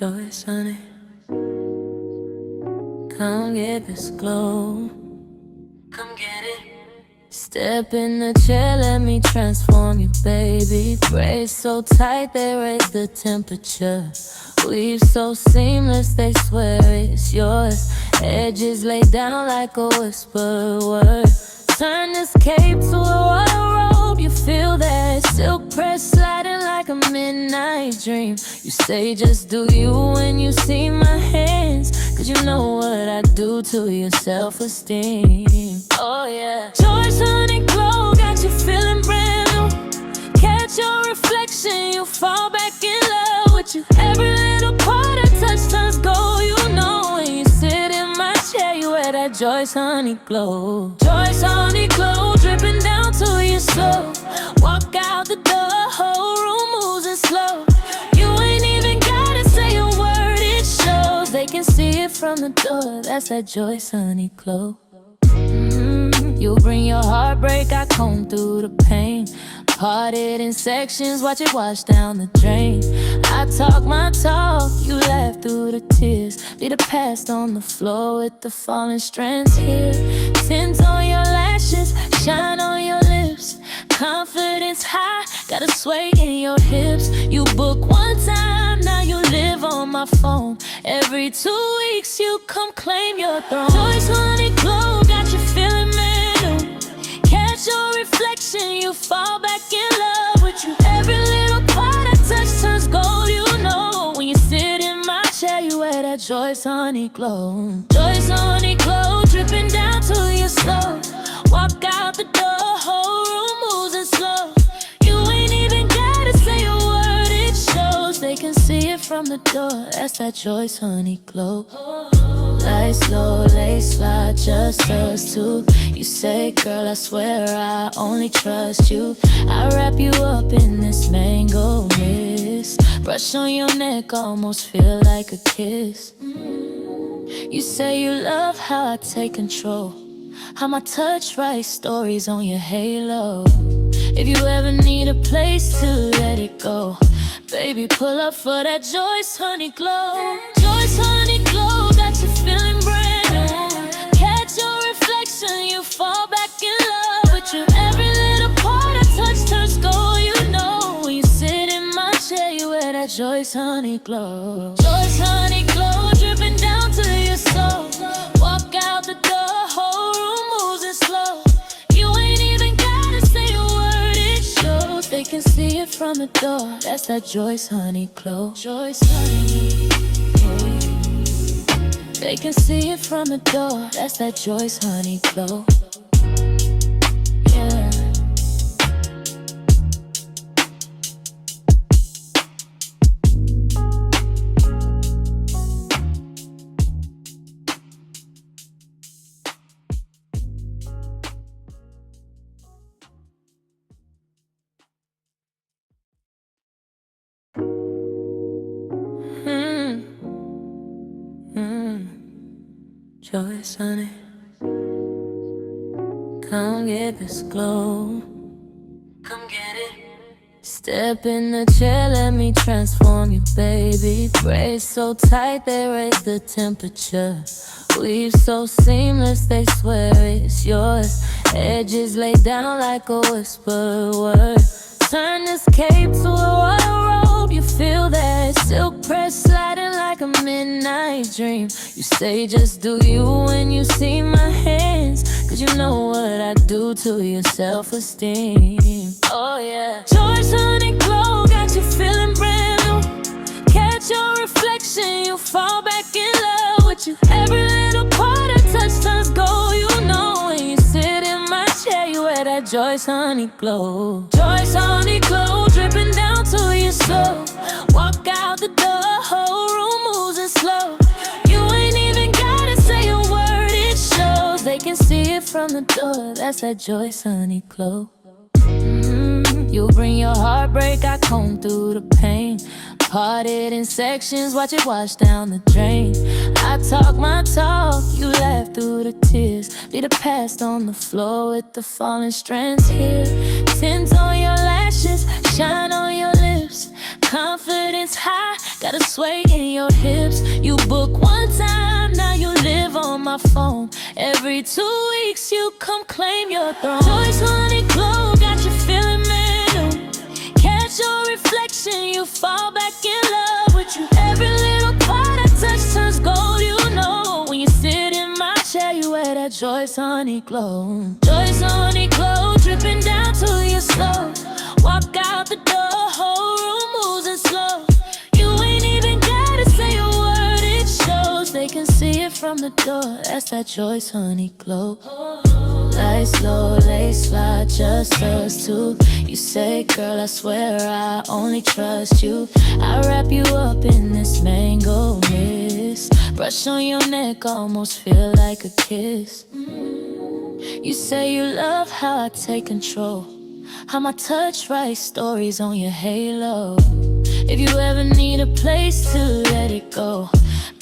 Joyce, honey, come get this glow. Come get it. Step in the chair, let me transform you, baby. Braids so tight, they raise the temperature. Weave so seamless, they swear it's yours. Edges laid down like a whispered word. Turn this cape to a royal robe. You feel that silk press sliding like a midnight dream. You say just do you when you see my hands, cause you know what I do to your self-esteem. Oh yeah. Joyce honey glow got you feeling brand new. Catch your reflection, you fall back in love with you. Every little part I touch turns gold. You know when you sit in my chair, you wear that Joyce honey glow. Joyce honey glow dripping down to your soul. Walk out the door, whole room moves in slow. You ain't even gotta say a word, it shows. They can see it from the door. That's that Joyce honey glow. You bring your heartbreak, I comb through the pain. Parted in sections, watch it wash down the drain. I talk my talk, you laugh through the tears. Be the past on the floor with the falling strands here. Tint on your lashes, shine on your lips. Confidence high, got a sway in your hips. You book one time, now you live on my phone. Every 2 weeks you come claim your throne. Joyce honey glow got you feeling brand new. Catch your reflection, you fall back in love with you. Every little part I touch turns gold. You know when you sit in my chair, you wear that Joyce honey glow. Joyce honey glow dripping down to your soul. Walk out the door, whole room moves in slow. You ain't even gotta say a word, it shows. They can see it from the door. That's that Joyce honey glow. Lights low, lace slide, just us two. You say, girl, I swear I only trust you. I wrap you up in this mango mist. Brush on your neck, almost feel like a kiss. You say you love how I take control, how my touch writes stories on your halo. If you ever need a place to let it go, baby, pull up for that Joyce honey glow. Joyce honey glow got you feeling brand new. Catch your reflection, you fall back in love with you. Every little part I touch turns gold. You know when you sit in my chair, you wear that Joyce honey glow. Joyce honey glow dripping down to your soul. Walk out the door, whole room moves in slow. You ain't even gotta say a word, it shows. They can see it from the door. That's that Joyce honey glow. Joyce honey. They can see it from the door. That's that Joyce honey glow. Yeah. Joyce, honey, come get this glow. Come get it. Step in the chair, let me transform you, baby. Braids so tight, they raise the temperature. Weave so seamless, they swear it's yours. Edges laid down like a whispered word. Turn this cape to a royal robe. You feel that silk press sliding like a midnight dream. You say just do you when you see my hands, cause you know what I do to your self-esteem. Oh yeah. Joyce honey glow got you feeling brand new. Catch your reflection, you fall back in love with you. Every little part I touch turns gold. You know when you sit in my chair, you wear that Joyce honey glow. Joyce honey glow dripping down to your soul. Walk out the door, whole room moves in slow. You ain't even gotta say a word, it shows. They can see it from the door. That's that Joyce honey glow. You bring your heartbreak, I comb through the pain. Parted in sections, watch it wash down the drain. I talk my talk, you laugh through the tears. Be the past on the floor with the falling strands here. Tint on your lashes, shine on your lips. Confidence high, got got a sway in your hips. You book one time, now you live on my phone. Every 2 weeks you come claim your throne. Joy's honey glow got you feeling new. Catch your reflection, you fall back in love with you. Every little part I touch turns gold, you know. When you sit in my chair, you wear that Joy's honey glow. Joy's honey glow dripping down to your slow. Walk out the door, whole room moves in slow. You ain't even gotta say a word, it shows. They can see it from the door, that's that Joy's honey glow. Lights low, lace fly, just us two. You say, girl, I swear I only trust you. I wrap you up in this mango mist. Brush on your neck, almost feel like a kiss. You say you love how I take control, how my touch writes stories on your halo. If you ever need a place to let it go,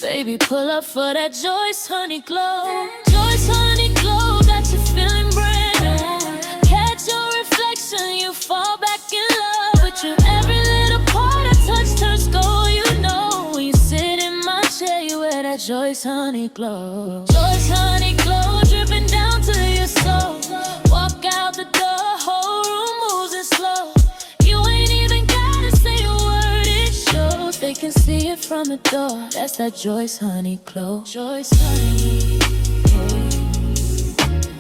baby, pull up for that Joy's honey glow. Joy's honey glow got you feeling brand new. Catch your reflection, you fall back in love with you. Every little part I touch turns gold, you know. When you sit in my chair, you wear that Joy's honey glow. Joy's honey glow dripping down to your soul. Walk out the door, whole room moves in slow. You ain't even gotta say a word, it shows. They can see it from the door, that's that Joy's honey glow. Joy's honey, yeah.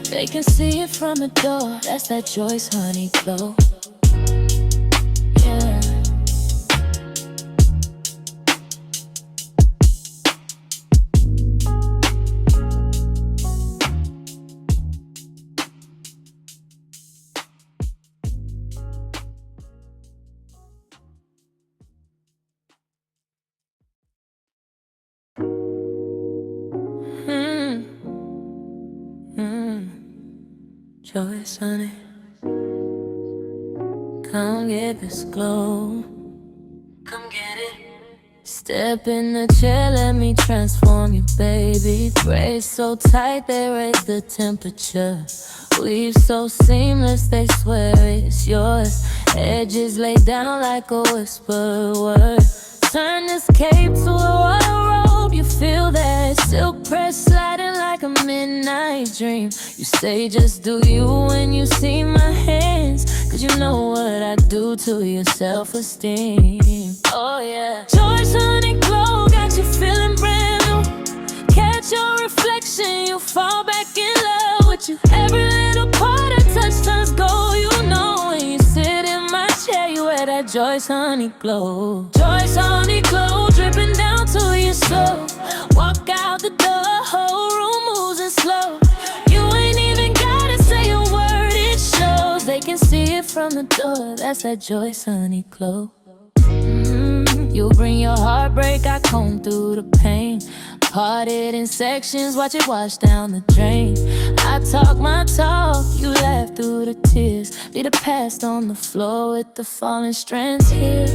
They can see it from the door, that's that Joy's honey glow. Yeah. Joy's honey, come get this glow. Come get it. Step in the chair, let me transform you, baby. Braids so tight, they raise the temperature. Weave so seamless, they swear it's yours. Edges laid down like a whispered word. Turn this cape to a royal robe. You feel that silk press sliding like a midnight dream. You say just do you when you see my hands, cause you know what I do to your self-esteem. Oh yeah. Joy's honey glow got you feeling brand new. Catch your reflection, you fall back in love with you. Every little part I touch turns gold, you know. When you sit in my chair, you wear that Joy's honey glow. Joy's honey glow dripping down to your soul. Walk out the door, whole room moves in slow. You ain't even gotta say a word, it shows. They can see it from the door, that's that Joy's honey glow. You bring your heartbreak, I comb through the pain. Parted in sections, watch it wash down the drain. I talk my talk, you laugh through the tears. Be the past on the floor with the falling strands here.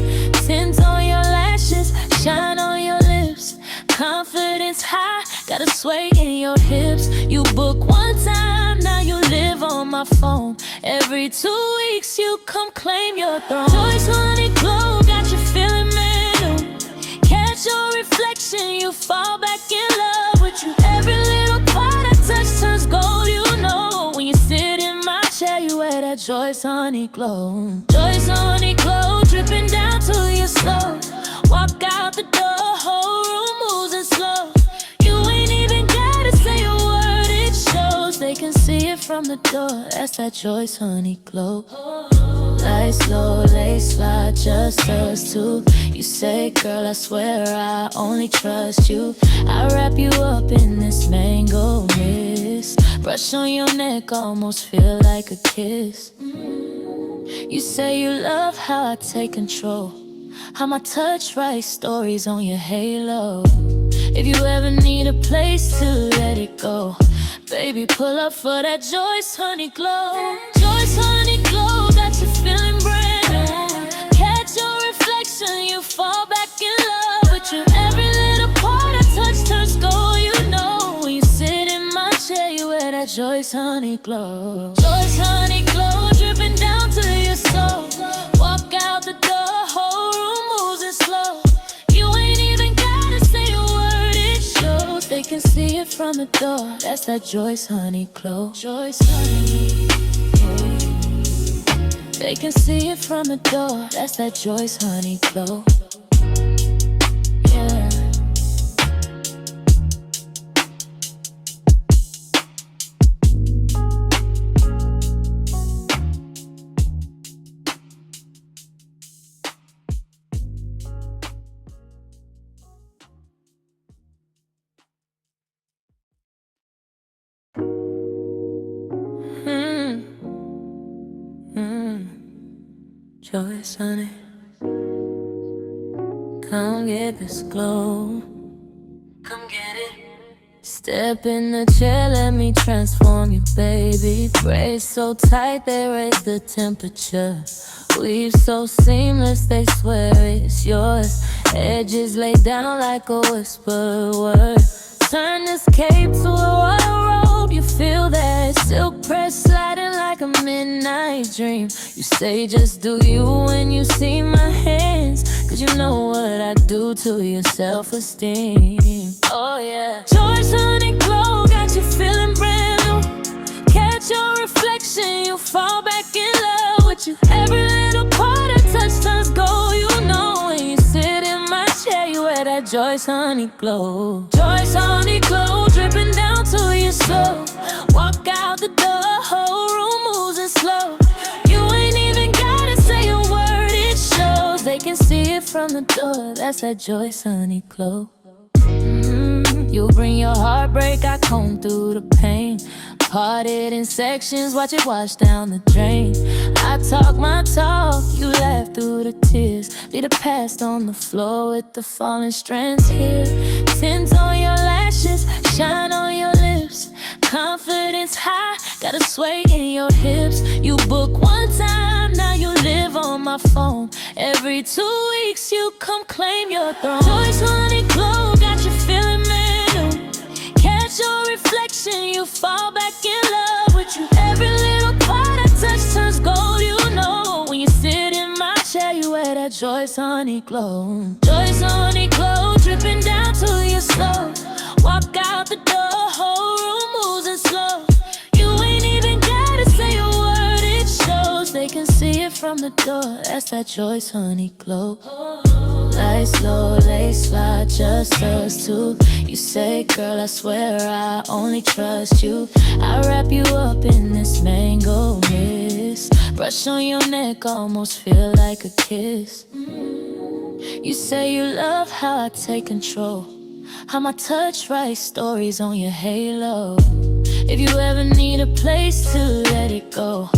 Tint on your lashes, shine on your lips. Confidence high, got a sway in your hips. You book one time, now you live on my phone. Every 2 weeks you come claim your throne. Joy's honey glow got you feeling new. Catch your reflection, you fall back in love with you. Every little part I touch turns gold, you know. When you sit in my chair, you wear that Joy's honey glow. Joy's honey glow dripping down to your slow. Walk out the door, whole room moves in slow. You ain't even gotta say a word, it shows. They can see it from the door, that's that Joy's honey glow. Lights low, lace fly, just us two. You say, girl, I swear I only trust you. I wrap you up in this mango mist. Brush on your neck, almost feel like a kiss. You say you love how I take control, how my touch writes stories on your halo. If you ever need a place to let it go, baby, pull up for that Joy's honey glow. Joy's honey glow got you feeling brand new. Catch your reflection, you fall back in love with you. Every little part I touch turns gold, you know. When you sit in my chair, you wear that Joy's honey glow. Joy's honey glow dripping down to your soul. Walk out the door, whole room moves in slow. You ain't the door, that's that Joycehoney glow. Joycehoney, yeah. They can see it from the door, that's that Joycehoney glow. Yeah. Joycehoney, come get this glow. Come get it. Step in the chair, let me transform you, baby. Braids so tight, they raise the temperature. Weave so seamless, they swear it's yours. Edges laid down like a whispered word. Turn this cape to a royal robe. You feel that silk press sliding like a midnight dream. You say just do you when you see my hands, cause you know what I do to your self-esteem. Oh yeah. Joycehoney glow got you feeling brand new. Catch your reflection, you fall back in love with you. Every little part I touch turns gold. You know when you sit in my chair, you wear that Joycehoney glow. Joycehoney glow dripping down to your soul. Walk out the door, whole room moves in slow. You ain't even gotta say a word, it shows. They can see it from the door, that's that Joycehoney glow. You bring your heartbreak, I comb through the pain. Parted in sections, watch it wash down the drain. I talk my talk, you laugh through the tears. Be the past on the floor with the falling strands here. Tint on your lashes, shine on your lips. Confidence high, got a sway in your hips. You book one time, now you live on my phone. Every 2 weeks you come claim your throne. Joycehoney glow got you feeling new. Catch your reflection, you fall back in love with you. Every little part I touch turns gold. You know when you sit in my chair, you wear that Joycehoney glow. Joycehoney glow dripping down to your soul. Walk out the door, whole room moves in slow. You ain't even gotta say a word, it shows. They can see it from the door, that's that Joycehoney glow. Lights low, lace slide, just us two. You say, girl, I swear I only trust you. I wrap you up in this mango mist. Brush on your neck, almost feel like a kiss. You say you love how I take control, how my touch writes stories on your halo. If you ever need a place to let it go,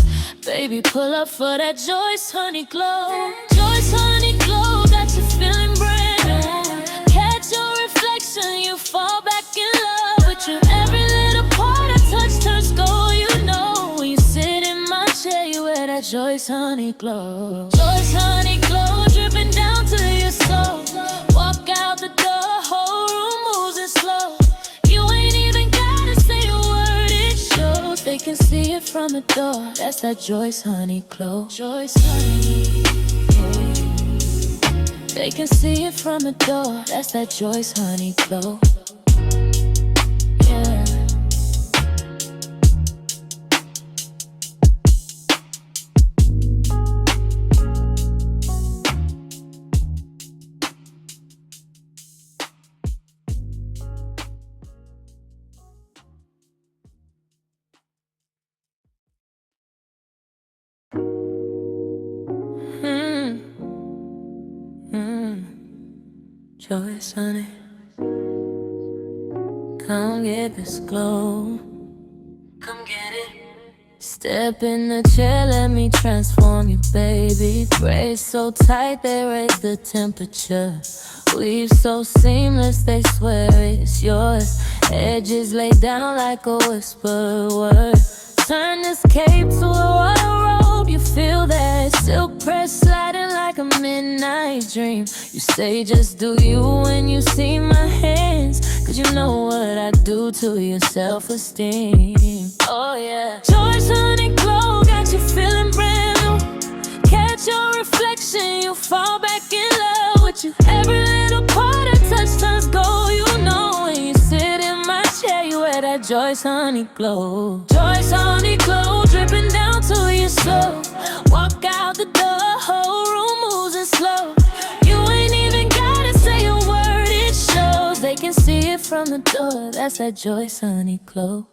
baby, pull up for that Joycehoney glow. Joycehoney glow got you feeling brand new. Catch your reflection, you fall back in love with you. Every little part I touch turns gold. You know when you sit in my chair, you wear that Joycehoney glow. Joycehoney glow dripping down to your soul. Walk out the door, whole room moves in slow. You ain't even gotta say a word, it shows. They can see it from the door, that's that Joycehoney glow. Joycehoney, yeah. They can see it from the door, that's that Joycehoney glow. Yeah. Joycehoney, come get this glow. Come get it. Step in the chair, let me transform you, baby. Braids so tight, they raise the temperature. Weave so seamless, they swear it's yours. Edges laid down like a whispered word. Turn this cape to a royal robe. You feel that silk press sliding like a midnight dream. You say just do you when you see my hands, cause you know what I do to your self-esteem. Oh yeah. Joycehoney glow got you feeling brand new. Catch your reflection, you fall back in love with you. Every little part I touch turns gold. You know when you sit in my chair, you wear wear that Joyce Honey glow. Joyce Honey glow dripping down to your soul. Walk out the door, whole room moves and slow. You ain't even gotta say a word, it shows. They can see it from the door, that's that Joyce Honey glow.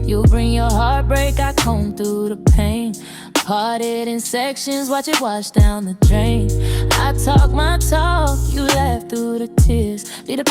You bring your heartbreak, I comb through the pain. Part it in sections, watch it wash down the drain. I talk my talk, you laugh through the tears. Be the